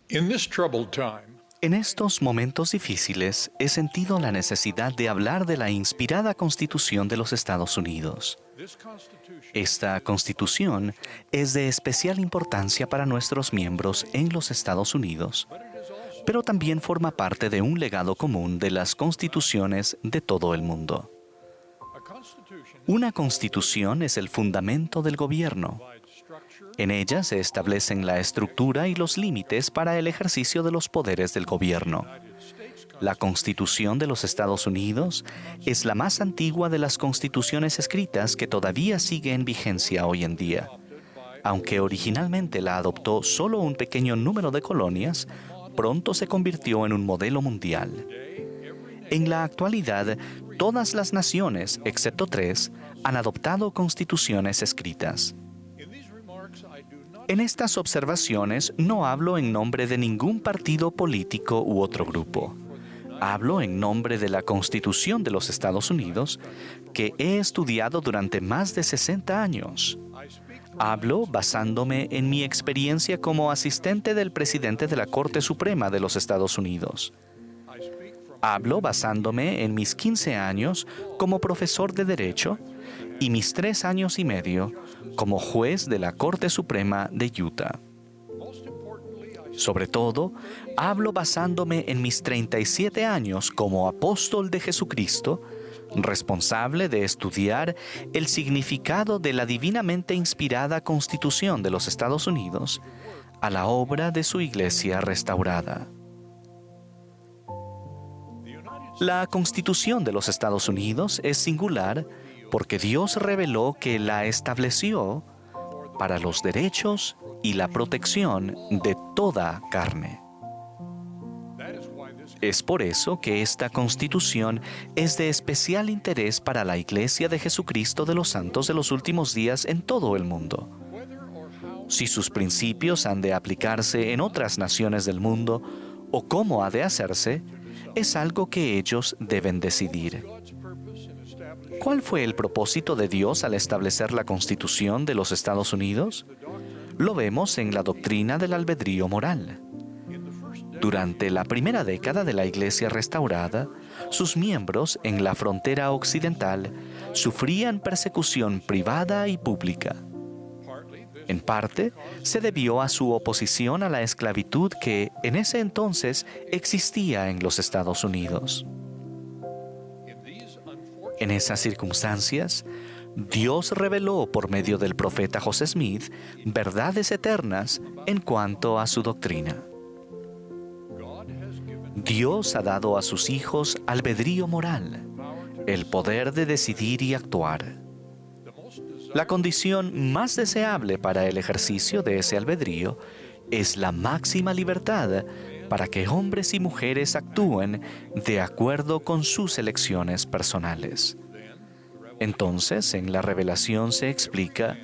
In this troubled time, En estos momentos difíciles he sentido la necesidad de hablar de la inspirada Constitución de los Estados Unidos. this Constitution Esta Constitución es de especial importancia para nuestros miembros en los Estados Unidos, pero también forma parte de un legado común de las constituciones de todo el mundo. a Constitution Una constitución es el fundamento del gobierno. provides structure En ella se establecen la estructura y los límites para el ejercicio de los poderes del gobierno. United States La Constitución de los Estados Unidos es la más antigua de las constituciones escritas que todavía sigue en vigencia hoy en día. Aunque originalmente la adoptó solo un pequeño número de colonias, pronto se convirtió en un modelo mundial. En la actualidad, todas las naciones, excepto 3, han adoptado constituciones escritas. In these remarks, I do not En estas observaciones no hablo en nombre de ningún partido político u otro grupo. Hablo en nombre de la Constitución de los Estados Unidos, que he estudiado durante más de 60 años. I speak from Hablo basándome en mi experiencia como asistente del presidente de la Corte Suprema de los Estados Unidos. I speak from Hablo basándome en mis 15 años como profesor de Derecho y mis 3 años y medio como juez de la Corte Suprema de Utah. most importantly, I Sobre todo, hablo basándome en mis 37 años como apóstol de Jesucristo, responsable de estudiar el significado de la divinamente inspirada Constitución de los Estados Unidos a la obra de su Iglesia restaurada. the United La Constitución de los Estados Unidos es singular porque Dios reveló que la estableció para los derechos y la protección de toda carne. that is why this Es por eso que esta Constitución es de especial interés para la Iglesia de Jesucristo de los Santos de los Últimos Días en todo el mundo. whether or how Si sus principios han de aplicarse en otras naciones del mundo o cómo ha de hacerse, es algo que ellos deben decidir. God's purpose in establishing ¿Cuál fue el propósito de Dios al establecer la Constitución de los Estados Unidos? the doctrine Lo vemos en la doctrina del albedrío moral. in the first Durante la primera década de la Iglesia restaurada, sus miembros en la frontera occidental sufrían persecución privada y pública. partly this En parte, se debió a su oposición a la esclavitud que en ese entonces existía en los Estados Unidos. in these unfortunate En esas circunstancias, Dios reveló por medio del profeta José Smith verdades eternas en cuanto a su doctrina. God has given Dios ha dado a sus hijos albedrío moral, power to el poder de decidir y actuar. the most desirable La condición más deseable para el ejercicio de ese albedrío es la máxima libertad para que hombres y mujeres actúen de acuerdo con sus elecciones personales. Entonces, en la revelación se explica,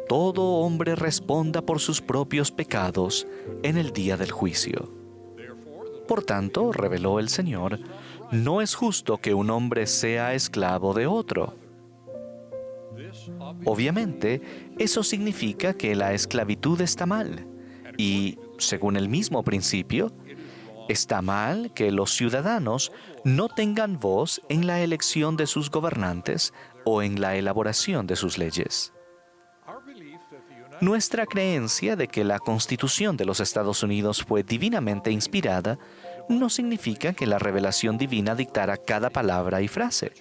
todo hombre responda por sus propios pecados en el día del juicio. Por tanto, reveló el Señor, no es justo que un hombre sea esclavo de otro. this Obviamente, eso significa que la esclavitud está mal. Y, según el mismo principio, está mal que los ciudadanos no tengan voz en la elección de sus gobernantes o en la elaboración de sus leyes. our belief that the United Nuestra creencia de que la Constitución de los Estados Unidos fue divinamente inspirada no significa que la revelación divina dictara cada palabra y frase,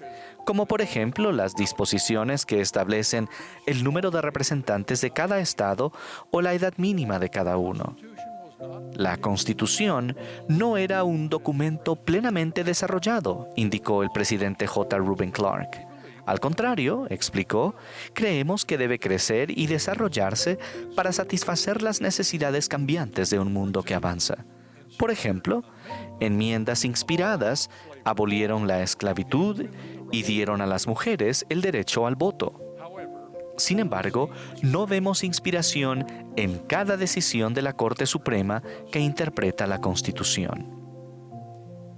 como por ejemplo las disposiciones que establecen el número de representantes de cada estado o la edad mínima de cada uno. La Constitución no era un documento plenamente desarrollado, indicó el presidente J. Reuben Clark. Al contrario, explicó, creemos que debe crecer y desarrollarse para satisfacer las necesidades cambiantes de un mundo que avanza. Por ejemplo, enmiendas inspiradas abolieron la esclavitud y dieron a las mujeres el derecho al voto. Sin embargo, no vemos inspiración en cada decisión de la Corte Suprema que interpreta la Constitución.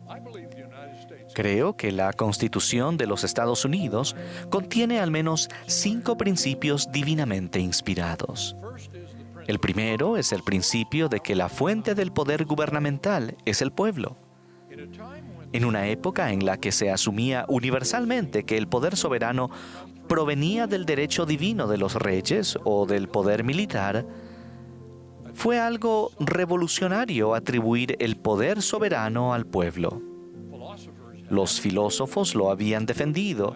I believe the United States Creo que la Constitución de los Estados Unidos contiene al menos 5 principios divinamente inspirados. first is the principle El primero es el principio de que la fuente del poder gubernamental es el pueblo. In a time when En una época en la que se asumía universalmente que el poder soberano provenía del derecho divino de los reyes o del poder militar, fue algo revolucionario atribuir el poder soberano al pueblo. philosophers Los filósofos lo habían defendido,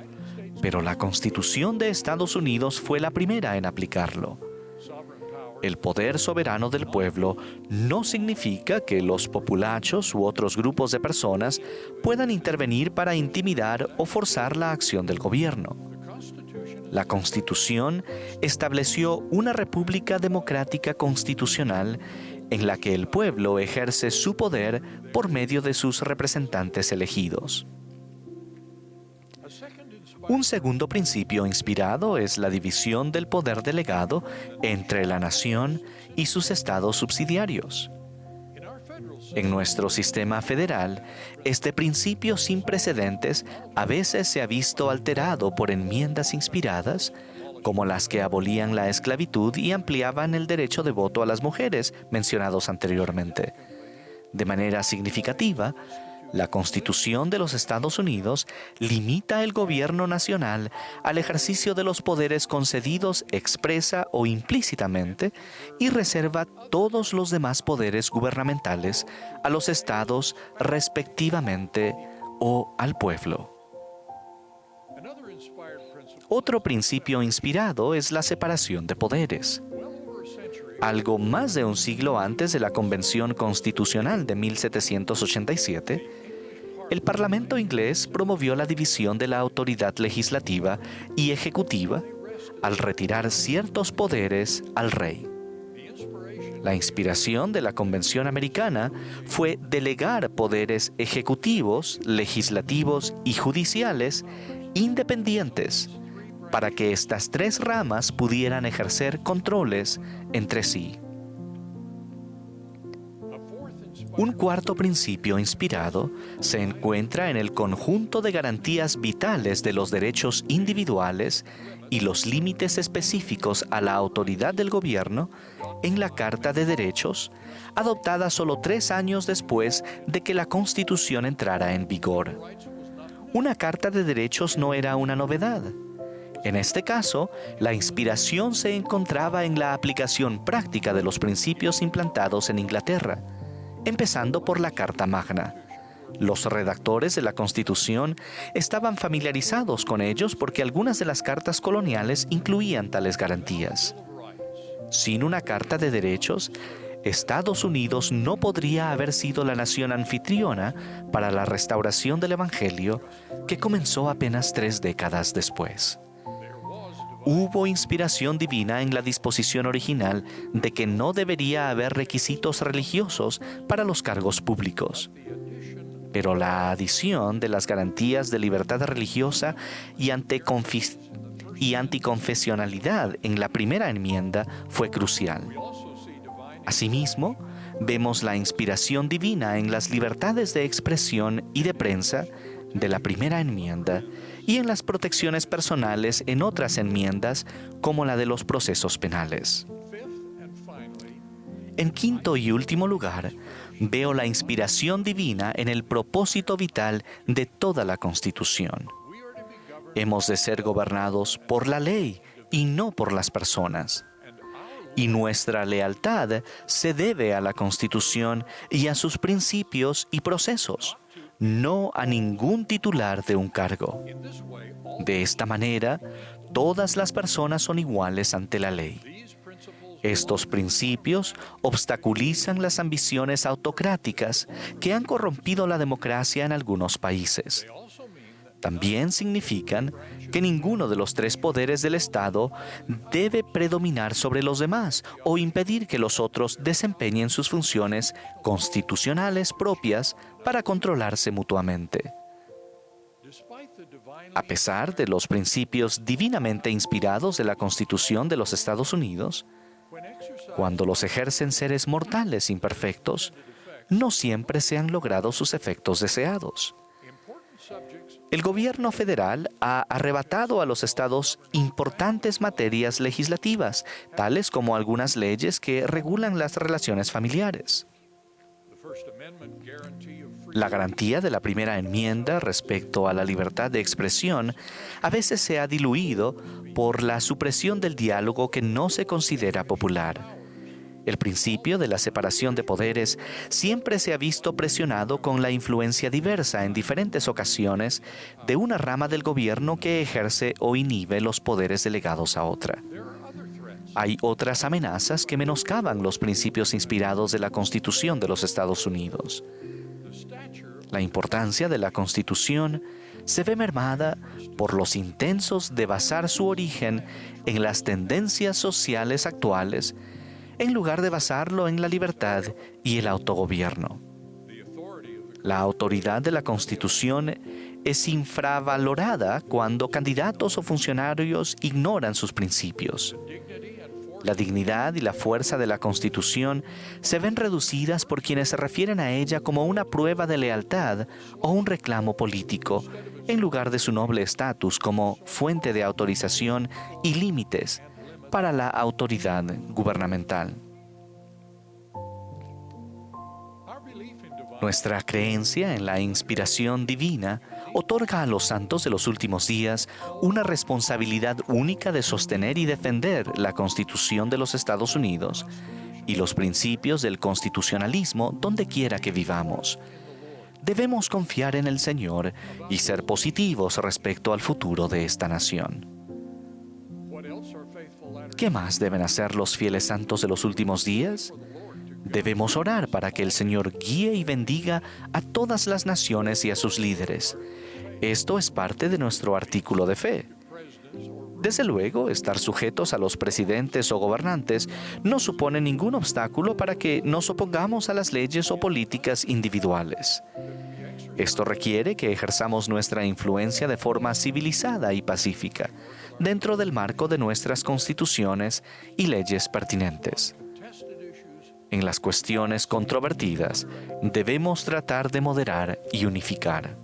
pero la Constitución de Estados Unidos fue la primera en aplicarlo. sovereign power El poder soberano del pueblo no significa que los populachos u otros grupos de personas puedan intervenir para intimidar o forzar la acción del gobierno. the Constitution La Constitución estableció una república democrática constitucional en la que el pueblo ejerce su poder por medio de sus representantes elegidos. a second inspired Un segundo principio inspirado es la división del poder delegado entre la nación y sus estados subsidiarios. in our federal system En nuestro sistema federal, este principio sin precedentes a veces se ha visto alterado por enmiendas inspiradas, como las que abolían la esclavitud y ampliaban el derecho de voto a las mujeres mencionados anteriormente. De manera significativa, la Constitución de los Estados Unidos limita el gobierno nacional al ejercicio de los poderes concedidos expresa o implícitamente y reserva todos los demás poderes gubernamentales a los estados respectivamente o al pueblo. another inspired principle Otro principio inspirado es la separación de poderes. well over a century Algo más de un siglo antes de la Convención Constitucional de 1787, el Parlamento inglés promovió la división de la autoridad legislativa y ejecutiva al retirar ciertos poderes al rey. the inspiration La inspiración de la Convención Americana fue delegar poderes ejecutivos, legislativos y judiciales independientes para que estas tres ramas pudieran ejercer controles entre sí. a fourth inspired Un cuarto principio inspirado se encuentra en el conjunto de garantías vitales de los derechos individuales y los límites específicos a la autoridad del gobierno en la Carta de Derechos, adoptada solo 3 años después de que la Constitución entrara en vigor. Una Carta de Derechos no era una novedad. En este caso, la inspiración se encontraba en la aplicación práctica de los principios implantados en Inglaterra, empezando por la Carta Magna. Los redactores de la Constitución estaban familiarizados con ellos porque algunas de las cartas coloniales incluían tales garantías. Sin una Carta de Derechos, Estados Unidos no podría haber sido la nación anfitriona para la restauración del Evangelio que comenzó apenas 3 décadas después. Hubo inspiración divina en la disposición original de que no debería haber requisitos religiosos para los cargos públicos. Pero la adición de las garantías de libertad religiosa y anticonfesionalidad en la primera enmienda fue crucial. Asimismo, vemos la inspiración divina en las libertades de expresión y de prensa de la primera enmienda y en las protecciones personales en otras enmiendas como la de los procesos penales. fifth and finally En quinto y último lugar, veo la inspiración divina en el propósito vital de toda la Constitución. we are to be governed Hemos de ser gobernados por la ley y no por las personas. and our Y nuestra lealtad se debe a la Constitución y a sus principios y procesos, no a ningún titular de un cargo. in this way all De esta manera, todas las personas son iguales ante la ley. these principles Estos principios obstaculizan las ambiciones autocráticas que han corrompido la democracia en algunos países. they also mean that También significan que ninguno de los 3 poderes del Estado debe predominar sobre los demás o impedir que los otros desempeñen sus funciones constitucionales propias para controlarse mutuamente. despite the divinely A pesar de los principios divinamente inspirados de la Constitución de los Estados Unidos, when exercised cuando los ejercen seres mortales imperfectos, no siempre se han logrado sus efectos deseados. important subjects El gobierno federal ha arrebatado a los estados importantes materias legislativas, tales como algunas leyes que regulan las relaciones familiares. The First Amendment guarantee of free La garantía de la primera enmienda respecto a la libertad de expresión a veces se ha diluido por la supresión del diálogo que no se considera popular. El principio de la separación de poderes siempre se ha visto presionado con la influencia diversa en diferentes ocasiones de una rama del gobierno que ejerce o inhibe los poderes delegados a otra. There are other threats. Hay otras amenazas que menoscaban los principios inspirados de la Constitución de los Estados Unidos. The stature La importancia de la Constitución se ve mermada por los intentos de basar su origen en las tendencias sociales actuales, en lugar de basarlo en la libertad y el autogobierno. the authority of the La autoridad de la Constitución es infravalorada cuando candidatos o funcionarios ignoran sus principios. dignity and force La dignidad y la fuerza de la Constitución se ven reducidas por quienes se refieren a ella como una prueba de lealtad o un reclamo político, en lugar de su noble estatus como fuente de autorización y límites para la autoridad gubernamental. our belief in divine Nuestra creencia en la inspiración divina otorga a los santos de los últimos días una responsabilidad única de sostener y defender la Constitución de los Estados Unidos y los principios del constitucionalismo donde quiera que vivamos. Debemos confiar en el Señor y ser positivos respecto al futuro de esta nación. what else are faithful latter ¿Qué más deben hacer los fieles santos de los últimos días? Debemos orar para que el Señor guíe y bendiga a todas las naciones y a sus líderes. Esto es parte de nuestro artículo de fe. presidents or Desde luego, estar sujetos a los presidentes o gobernantes no supone ningún obstáculo para que nos opongamos a las leyes o políticas individuales. Esto requiere que ejerzamos nuestra influencia de forma civilizada y pacífica, dentro del marco de nuestras constituciones y leyes pertinentes. contested issues. En las cuestiones controvertidas, debemos tratar de moderar y unificar.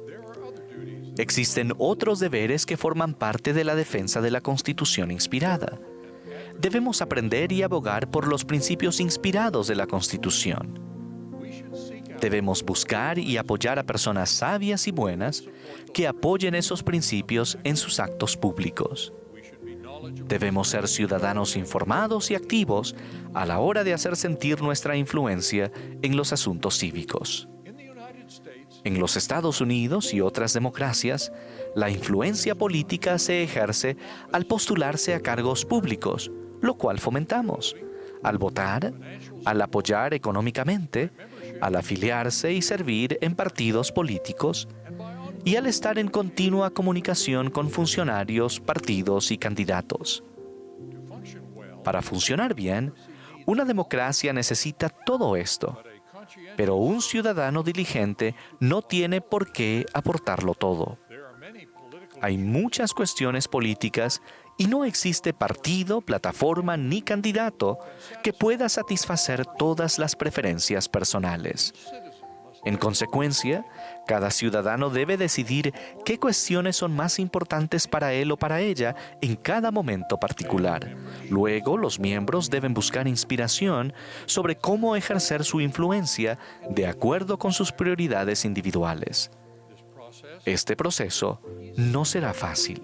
There are other duties Existen otros deberes que forman parte de la defensa de la Constitución inspirada. Debemos aprender y abogar por los principios inspirados de la Constitución. we should seek out Debemos buscar y apoyar a personas sabias y buenas que apoyen esos principios en sus actos públicos. we should be knowledgeable Debemos ser ciudadanos informados y activos a la hora de hacer sentir nuestra influencia en los asuntos cívicos. in the United States. En los Estados Unidos y otras democracias, la influencia política se ejerce al postularse a cargos públicos, lo cual fomentamos, al votar, al apoyar económicamente, al afiliarse y servir en partidos políticos, y al estar en continua comunicación con funcionarios, partidos y candidatos. To function well, Para funcionar bien, una democracia necesita todo esto. but a conscientious Pero un ciudadano diligente no tiene por qué aportarlo todo. there are many political Hay muchas cuestiones políticas y no existe partido, plataforma ni candidato que pueda satisfacer todas las preferencias personales. En consecuencia, cada ciudadano debe decidir qué cuestiones son más importantes para él o para ella en cada momento particular. Luego, los miembros deben buscar inspiración sobre cómo ejercer su influencia de acuerdo con sus prioridades individuales. this process Este proceso no será fácil.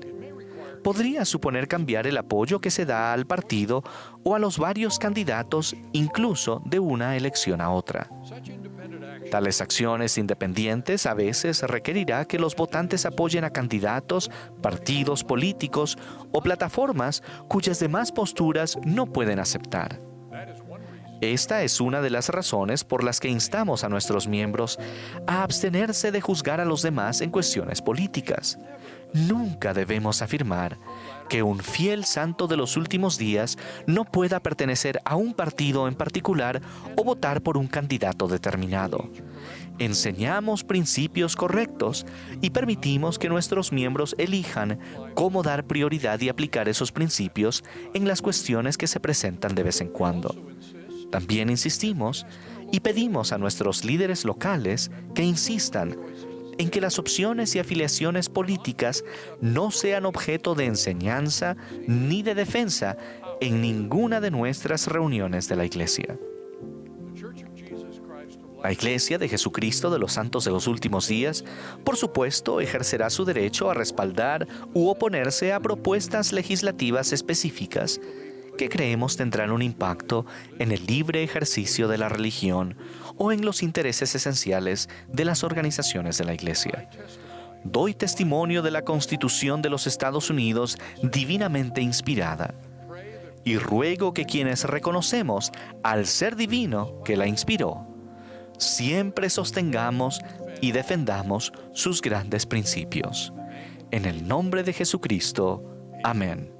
Podría suponer cambiar el apoyo que se da al partido o a los varios candidatos, incluso de una elección a otra. such independent action Tales acciones independientes a veces requerirá que los votantes apoyen a candidatos, partidos políticos o plataformas cuyas demás posturas no pueden aceptar. that is one reason Esta es una de las razones por las que instamos a nuestros miembros a abstenerse de juzgar a los demás en cuestiones políticas. Nunca debemos afirmar que un fiel santo de los últimos días no pueda pertenecer a un partido en particular o votar por un candidato determinado. Enseñamos principios correctos y permitimos que nuestros miembros elijan cómo dar prioridad y aplicar esos principios en las cuestiones que se presentan de vez en cuando. También insistimos y pedimos a nuestros líderes locales que insistan en que las opciones y afiliaciones políticas no sean objeto de enseñanza ni de defensa en ninguna de nuestras reuniones de la Iglesia. The Church of Jesus Christ of La Iglesia de Jesucristo de los Santos de los Últimos Días, por supuesto, ejercerá su derecho a respaldar u oponerse a propuestas legislativas específicas que creemos tendrán un impacto en el libre ejercicio de la religión o en los intereses esenciales de las organizaciones de la Iglesia. Doy testimonio de la Constitución de los Estados Unidos divinamente inspirada y ruego que quienes reconocemos al ser divino que la inspiró, siempre sostengamos y defendamos sus grandes principios. En el nombre de Jesucristo. Amén.